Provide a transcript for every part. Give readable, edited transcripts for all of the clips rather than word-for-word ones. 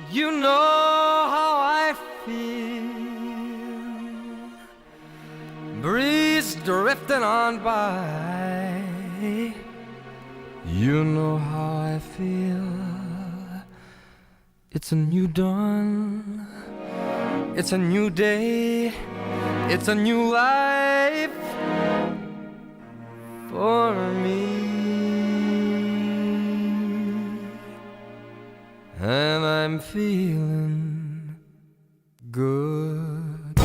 You know how I feel. Breeze drifting on by. You know how I feel. It's a new dawn. It's a new day. It's a new life for me. And I'm feeling good.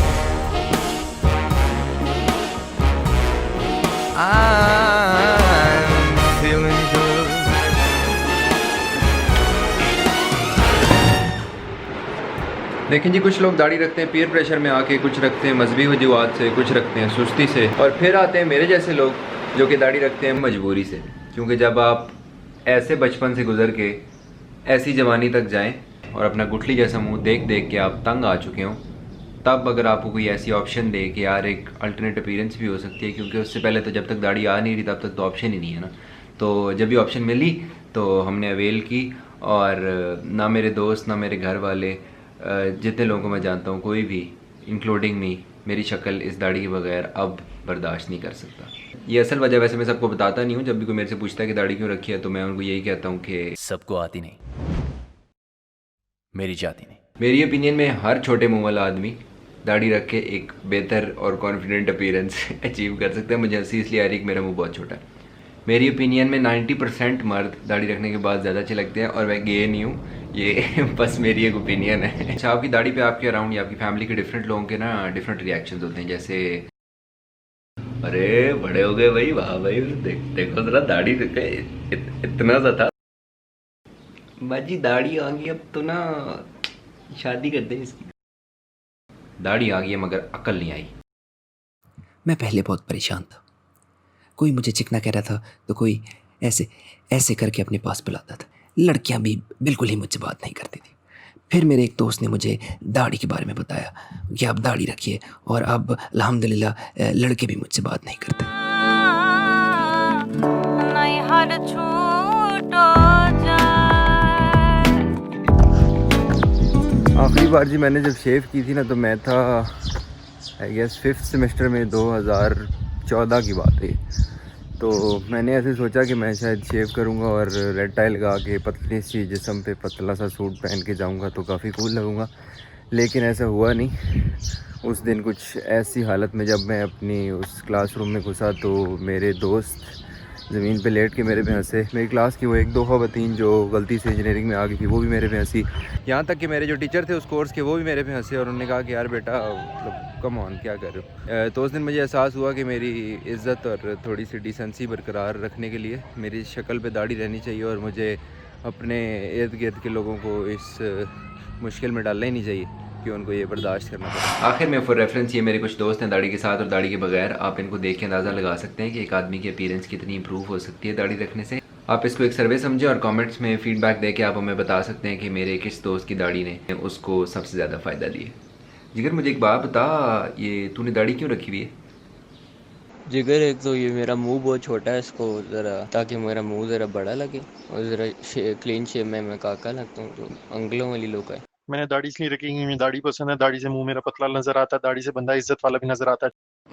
I'm feeling good. देखें जी, कुछ लोग दाढ़ी रखते हैं peer pressure में आके, कुछ रखते हैं मजहबी वजूहात से, कुछ रखते हैं सुस्ती से, और फिर आते हैं मेरे जैसे लोग जो कि दाढ़ी रखते हैं मजबूरी से। क्योंकि जब आप ऐसे बचपन से गुजर के ऐसी जवानी तक जाएं और अपना गुठली जैसा मुंह देख देख के आप तंग आ चुके हों, तब अगर आपको कोई ऐसी ऑप्शन दे कि यार एक अल्टरनेट अपीयरेंस भी हो सकती है, क्योंकि उससे पहले तो जब तक दाढ़ी आ नहीं रही तब तक तो ऑप्शन ही नहीं है ना। तो जब भी ऑप्शन मिली तो हमने अवेल की, और ना मेरे दोस्त ना मेरे घर वाले, जितने लोगों को मैं जानता हूँ, कोई भी इंक्लूडिंग मी, मेरी शक्ल इस दाढ़ी के बगैर अब बर्दाश्त नहीं कर सकता। ये असल वजह वैसे मैं सबको बताता नहीं हूँ। जब भी कोई मेरे से पूछता है कि दाढ़ी क्यों रखी है तो मैं उनको यही कहता हूँ कि सबको आती नहीं, मेरी जाती नहीं। मेरी ओपिनियन में हर छोटे मुंह वाला आदमी दाढ़ी रख के एक बेहतर और कॉन्फिडेंट अपीयरेंस अचीव कर सकता है। मुझे हंसी इसलिए आ रही है कि मेरा मुंह बहुत छोटा है। मेरी ओपिनियन में 90% मर्द दाढ़ी रखने के बाद ज़्यादा अच्छे लगते हैं, और मैं गे नहीं हूँ, ये बस मेरी एक ओपिनियन है। अच्छा, आपकी दाढ़ी पे आपके अराउंड या आपकी फैमिली के डिफरेंट लोगों के ना डिफरेंट रिएक्शंस होते हैं। जैसे अरे बड़े हो गए भाई, वाह भाई, देखो जरा दाढ़ी इतना सा था, बाजी दाढ़ी आ गई अब तो ना शादी करते हैं इसकी। दाढ़ी आ गई है मगर अकल नहीं आई। मैं पहले बहुत परेशान था। कोई मुझे चिकना कह रहा था तो कोई ऐसे ऐसे करके अपने पास बुलाता था। लड़कियां भी बिल्कुल ही मुझसे बात नहीं करती थी। फिर मेरे एक दोस्त ने मुझे दाढ़ी के बारे में बताया कि आप दाढ़ी रखिए, और अब अल्हम्दुलिल्लाह लड़के भी मुझसे बात नहीं करते। आखिरी बार जी मैंने जब शेव की थी ना तो मैं था आई गेस 5th सेमेस्टर में, 2014 की बात है। तो मैंने ऐसे सोचा कि मैं शायद शेव करूंगा और रेड टाई लगा के पतली सी जिस्म पे पतला सा सूट पहन के जाऊंगा तो काफ़ी कूल लगूंगा, लेकिन ऐसा हुआ नहीं। उस दिन कुछ ऐसी हालत में जब मैं अपनी उस क्लासरूम में घुसा तो मेरे दोस्त ज़मीन पे लेट के मेरे पे हंसे। मेरी क्लास की वो एक दो ख़वातीन जो गलती से इंजीनियरिंग में आ गई थी वो भी मेरे पे हंसी। यहाँ तक कि मेरे जो टीचर थे उस कोर्स के वो भी मेरे पे हंसे, और उन्होंने कहा कि यार बेटा मतलब कम ऑन क्या कर रहे हो। तो उस दिन मुझे एहसास हुआ कि मेरी इज़्ज़त और थोड़ी सी डिसेंसी बरकरार रखने के लिए मेरी शक्ल पे दाढ़ी रहनी चाहिए, और मुझे अपने इर्द गिर्द के लोगों को इस मुश्किल में डालना ही नहीं चाहिए कि उनको ये बर्दाश्त करना पड़े। आखिर में फॉर रेफरेंस ये मेरे कुछ दोस्त हैं दाढ़ी के साथ और दाढ़ी के बगैर। आप इनको देख के अंदाज़ा लगा सकते हैं कि एक आदमी की अपीयरेंस कितनी इंप्रूव हो सकती है दाढ़ी रखने से। आप इसको एक सर्वे समझें और कमेंट्स में फीडबैक दे के आप हमें बता सकते हैं कि मेरे किस दोस्त की दाढ़ी ने उसको सबसे ज़्यादा फ़ायदा दिया। जिगर मुझे एक बात बता, ये तूने दाढ़ी क्यों रखी हुई है? जिगर एक तो ये मेरा मुंह बहुत छोटा है, इसको ज़रा ताकि मेरा मुंह ज़रा बड़ा लगे, और ज़रा क्लीन शेप में मैं काका लगता हूँ, तो अंकलों वाली लुक है। मैंने दाढ़ी इसलिए रखी है, मुझे दाढ़ी पसंद है। दाढ़ी से मुंह मेरा पतला नजर आता है, दाढ़ी से बंदा इज्जत वाला भी नजर आता है।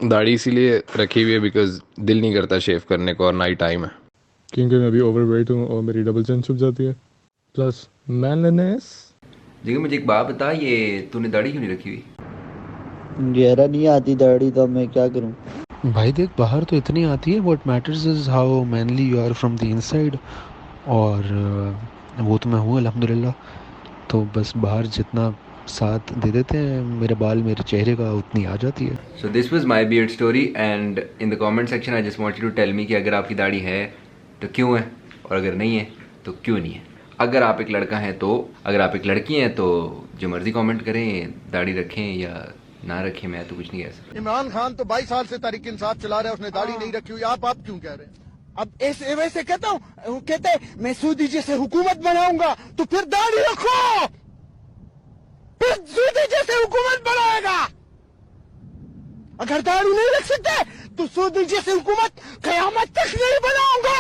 दाढ़ी इसीलिए रखी हुई है बिकॉज दिल नहीं करता शेव करने को, और नाइट टाइम है क्योंकि मैं अभी ओवरवेट हूँ और मेरी डबल चिन छुप जाती है, प्लस मैननेस। जिगर मुझे एक बात बता, ये तूने दाढ़ी क्यों नहीं रखी हुई? गहरा नहीं आती दाढ़ी तो मैं क्या करूं। भाई देख, बाहर तो इतनी आती है, what matters is how manly you are from the inside, और वो तो मैं हूँ अल्हम्दुलिल्लाह। तो बस बाहर जितना साथ दे देते हैं मेरे बाल मेरे चेहरे का, उतनी आ जाती है। So this was my beard story, and in the comment section I just want you to tell me कि अगर आपकी दाढ़ी है तो क्यों है, और अगर नहीं है तो क्यों नहीं है। अगर आप एक लड़का हैं तो, अगर आप एक लड़की हैं तो जो मर्जी कमेंट करें, दाढ़ी रखें या ना रखें, मैं तो कुछ नहीं कह सकता। इमरान खान तो 22 साल से तहरीक इंसाफ चला रहा है, उसने दाढ़ी नहीं रखी हुई, आप क्यों कह रहे हैं? अब ऐसे वैसे कहता हूँ, कहते मैं सूदी जैसे हुकूमत बनाऊंगा तो फिर दाढ़ी रखो, फिर सूदी जैसे हुकूमत बनाएगा। अगर दाढ़ी नहीं रख सकते तो सूदी जैसे हुकूमत कयामत तक नहीं बनाऊंगा।